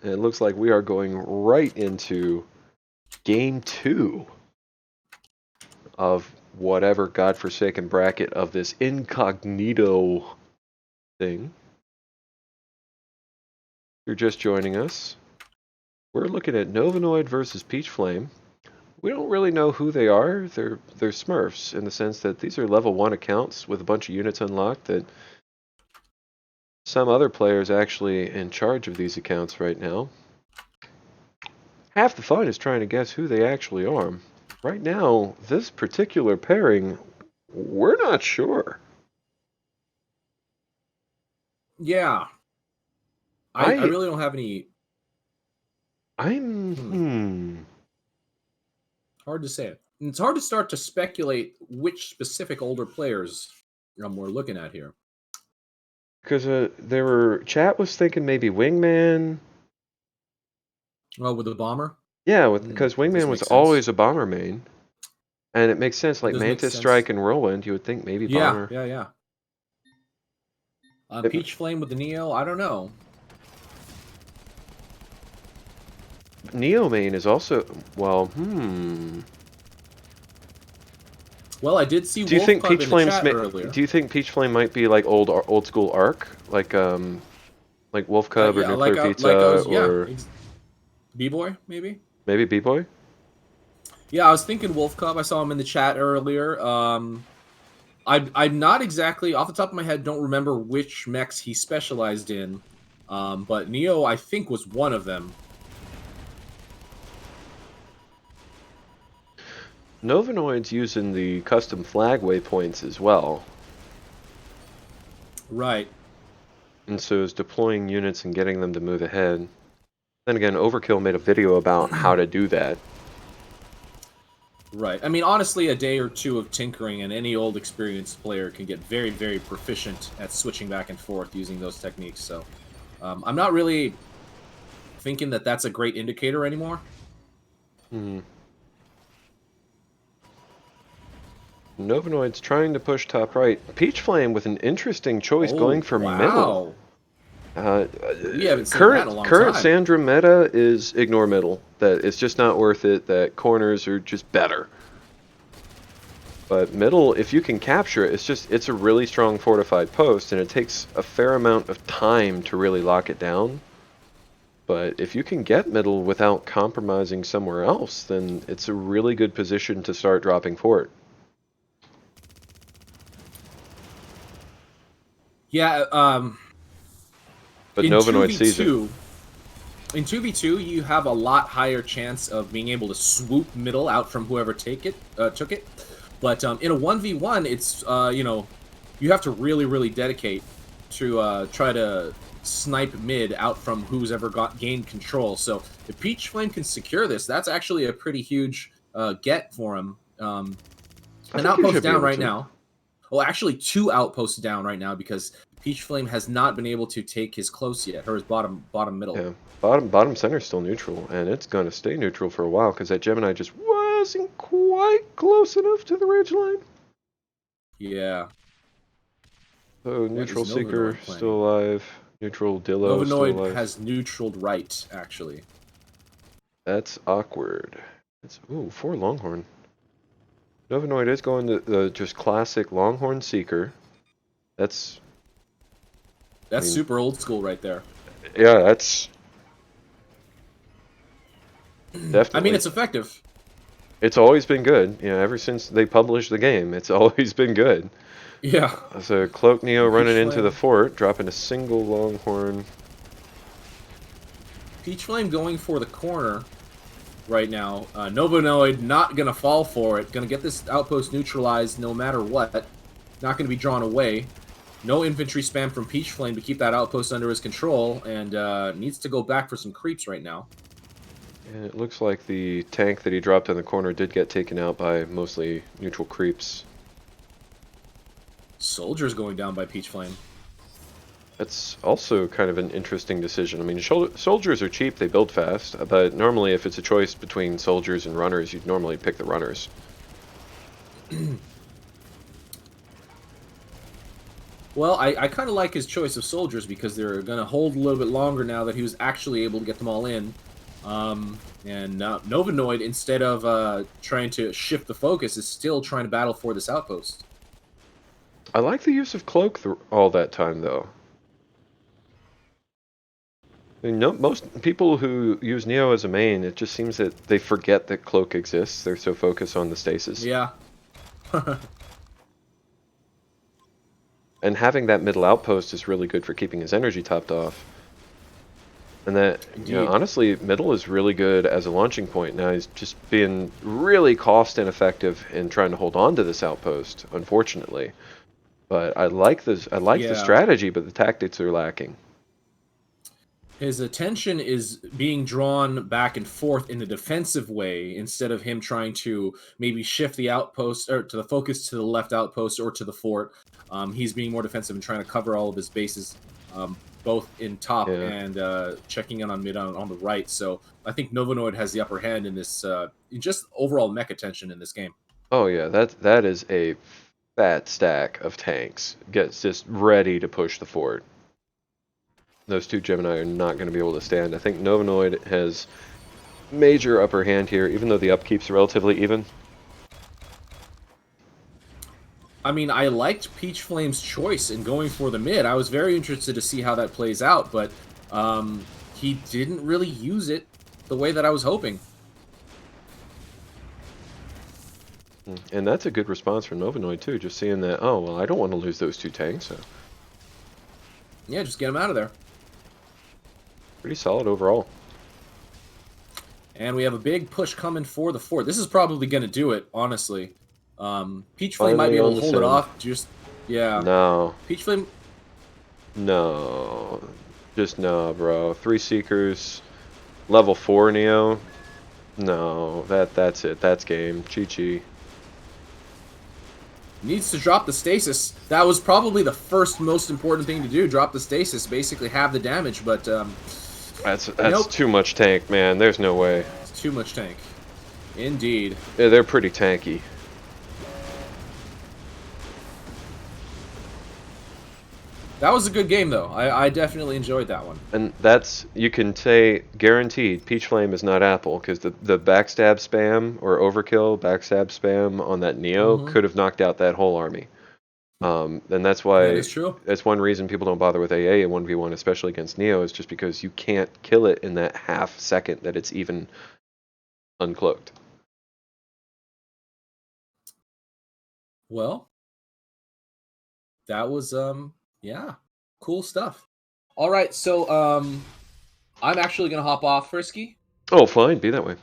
And it looks like we are going right into game 2 of whatever godforsaken bracket of this Incognito thing. If you're just joining us, we're looking at Novanoid versus Peachflame. We don't really know who they are. They're smurfs in the sense that these are level 1 accounts with a bunch of units unlocked that some other players actually in charge of these accounts right now. Half the fun is trying to guess who they actually are. Right now, this particular pairing, we're not sure. Yeah. I really don't have any... Hard to say it. And it's hard to start to speculate which specific older players we're looking at here. Because chat was thinking maybe Wingman. Oh, with the bomber? Yeah, because Wingman was always a bomber main. And it makes sense, like Mantis Strike and Whirlwind, you would think maybe bomber. Yeah. Peachflame with the Neo, I don't know. Neo main is also, well, Well, I did see do you think Peachflame earlier. Do you think Peachflame might be like old school Arc, like Wolf Cub or Nuclear Pizza or B-Boy maybe? Maybe B-Boy? Yeah, I was thinking Wolf Cub. I saw him in the chat earlier. I'm not exactly off the top of my head. Don't remember which mechs he specialized in, but Neo I think was one of them. Novanoid's using the custom flag waypoints as well. Right. And so is deploying units and getting them to move ahead. Then again, Overkill made a video about how to do that. Right. I mean, honestly, a day or two of tinkering and any old experienced player can get very, very proficient at switching back and forth using those techniques. So I'm not really thinking that that's a great indicator anymore. Novanoid's trying to push top right. Peachflame with an interesting choice going for middle. We haven't seen current that in a long current time. Sandra meta is ignore middle. That it's just not worth it. That corners are just better. But middle, if you can capture it, it's a really strong fortified post, and it takes a fair amount of time to really lock it down. But if you can get middle without compromising somewhere else, then it's a really good position to start dropping fort. Yeah, but Novanoid sees it. In 2v2, you have a lot higher chance of being able to swoop middle out from whoever took it. But in a 1v1, it's, you have to really, really dedicate to try to snipe mid out from who's ever gained control. So if Peachflame can secure this, that's actually a pretty huge get for him. An outpost down right now. Well, actually, 2 outposts down right now because Peachflame has not been able to take his close yet, or his bottom middle. Yeah, bottom center is still neutral, and it's going to stay neutral for a while because that Gemini just wasn't quite close enough to the ridgeline. Yeah. So neutral Seeker still alive. Neutral Dillo still alive. Novanoid has neutraled right, actually. That's awkward. It's 4 Longhorn. Novanoid is going to the just classic Longhorn Seeker. That's super old school right there. Yeah, that's definitely. I mean, it's effective. It's always been good. Ever since they published the game, it's always been good. Yeah. So Cloak Neo running into the fort, dropping a single Longhorn. Peachflame going for the corner right now. Novanoid not going to fall for it. Going to get this outpost neutralized no matter what. Not going to be drawn away. No infantry spam from Peachflame to keep that outpost under his control, and needs to go back for some creeps right now. And it looks like the tank that he dropped in the corner did get taken out by mostly neutral creeps. Soldiers going down by Peachflame. That's also kind of an interesting decision. I mean, soldiers are cheap, they build fast, but normally if it's a choice between soldiers and runners, you'd normally pick the runners. Well, I kind of like his choice of soldiers because they're going to hold a little bit longer now that he was actually able to get them all in. And Novanoid, instead of trying to shift the focus, is still trying to battle for this outpost. I like the use of cloak all that time, though. I mean, no, most people who use Neo as a main, it just seems that they forget that cloak exists. They're so focused on the stasis. Yeah. And having that middle outpost is really good for keeping his energy topped off. And that, Indeed. honestly, middle is really good as a launching point. Now he's just being really cost ineffective in trying to hold on to this outpost, unfortunately. But I like this. I like the Yeah. strategy, but the tactics are lacking. His attention is being drawn back and forth in a defensive way instead of him trying to maybe shift the outpost or to the focus to the left outpost or to the fort. He's being more defensive and trying to cover all of his bases, both in top Yeah. and checking in on mid on the right. So I think Novanoid has the upper hand in this, just overall mech attention in this game. Oh yeah, that is a fat stack of tanks. Gets just ready to push the fort. Those two Gemini are not going to be able to stand. I think Novanoid has major upper hand here, even though the upkeep's relatively even. I mean, I liked Peachflame's choice in going for the mid. I was very interested to see how that plays out, but he didn't really use it the way that I was hoping. And that's a good response from Novanoid too, just seeing that, oh, well, I don't want to lose those two tanks. So. Yeah, just get him out of there. Pretty solid overall. And we have a big push coming for the fort. This is probably going to do it, honestly. Peachflame might Finally be able on to the hold it send. off. Just, yeah. No. Peachflame, No. Just no, bro. 3 Seekers, level 4 Neo. No, that's it. That's game. Chi-chi. needs to drop the stasis. That was probably the first most important thing to do. Drop the stasis, basically have the damage, but That's nope. too much tank, man. There's no way. It's too much tank. Indeed. Yeah, they're pretty tanky. That was a good game, though. I definitely enjoyed that one. And that's, you can say, guaranteed, Peachflame is not Apple, because the backstab spam, or overkill backstab spam on that Neo could have knocked out that whole army. And that's why, That is true. that's one reason people don't bother with AA in 1v1, especially against Neo, is just because you can't kill it in that half second that it's even uncloaked. Well, that was yeah, cool stuff. All right, so I'm actually gonna hop off, Frisky. Oh, fine, be that way.